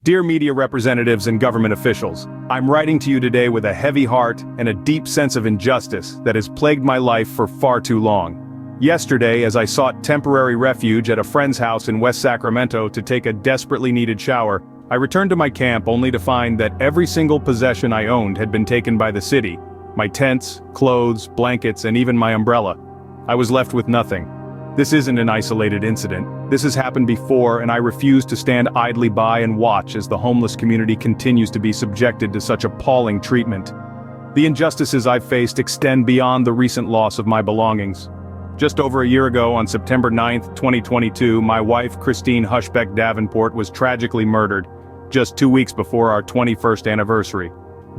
Dear media representatives and government officials, I'm writing to you today with a heavy heart and a deep sense of injustice that has plagued my life for far too long. Yesterday, as I sought temporary refuge at a friend's house in West Sacramento to take a desperately needed shower, I returned to my camp only to find that every single possession I owned had been taken by the city. My tents, clothes, blankets, and even my umbrella. I was left with nothing. This isn't an isolated incident. This has happened before, and I refuse to stand idly by and watch as the homeless community continues to be subjected to such appalling treatment. The injustices I've faced extend beyond the recent loss of my belongings. Just over a year ago, on September 9, 2022, my wife, Christine Hushbeck-Davenport, was tragically murdered, just 2 weeks before our 21st anniversary.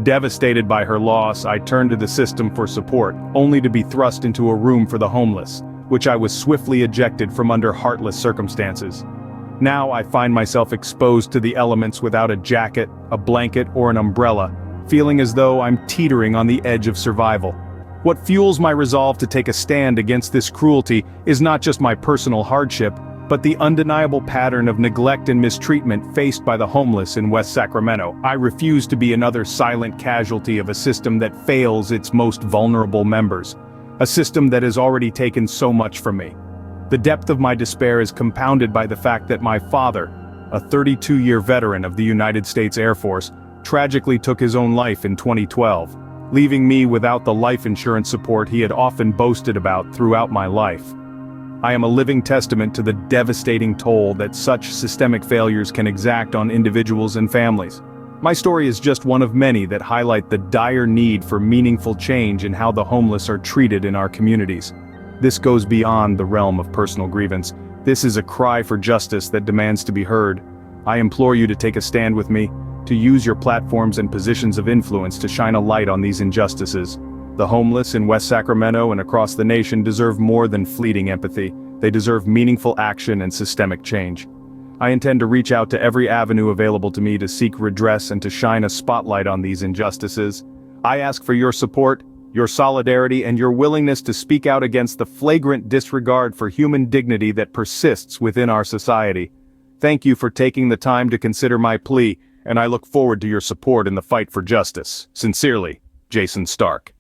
Devastated by her loss, I turned to the system for support, only to be thrust into a room for the homeless, which I was swiftly ejected from under heartless circumstances. Now I find myself exposed to the elements without a jacket, a blanket, or an umbrella, feeling as though I'm teetering on the edge of survival. What fuels my resolve to take a stand against this cruelty is not just my personal hardship, but the undeniable pattern of neglect and mistreatment faced by the homeless in West Sacramento. I refuse to be another silent casualty of a system that fails its most vulnerable members. A system that has already taken so much from me. The depth of my despair is compounded by the fact that my father, a 32-year veteran of the United States Air Force, tragically took his own life in 2012, leaving me without the life insurance support he had often boasted about throughout my life. I am a living testament to the devastating toll that such systemic failures can exact on individuals and families. My story is just one of many that highlight the dire need for meaningful change in how the homeless are treated in our communities. This goes beyond the realm of personal grievance. This is a cry for justice that demands to be heard. I implore you to take a stand with me, to use your platforms and positions of influence to shine a light on these injustices. The homeless in West Sacramento and across the nation deserve more than fleeting empathy. They deserve meaningful action and systemic change. I intend to reach out to every avenue available to me to seek redress and to shine a spotlight on these injustices. I ask for your support, your solidarity, and your willingness to speak out against the flagrant disregard for human dignity that persists within our society. Thank you for taking the time to consider my plea, and I look forward to your support in the fight for justice. Sincerely, Jason Stark.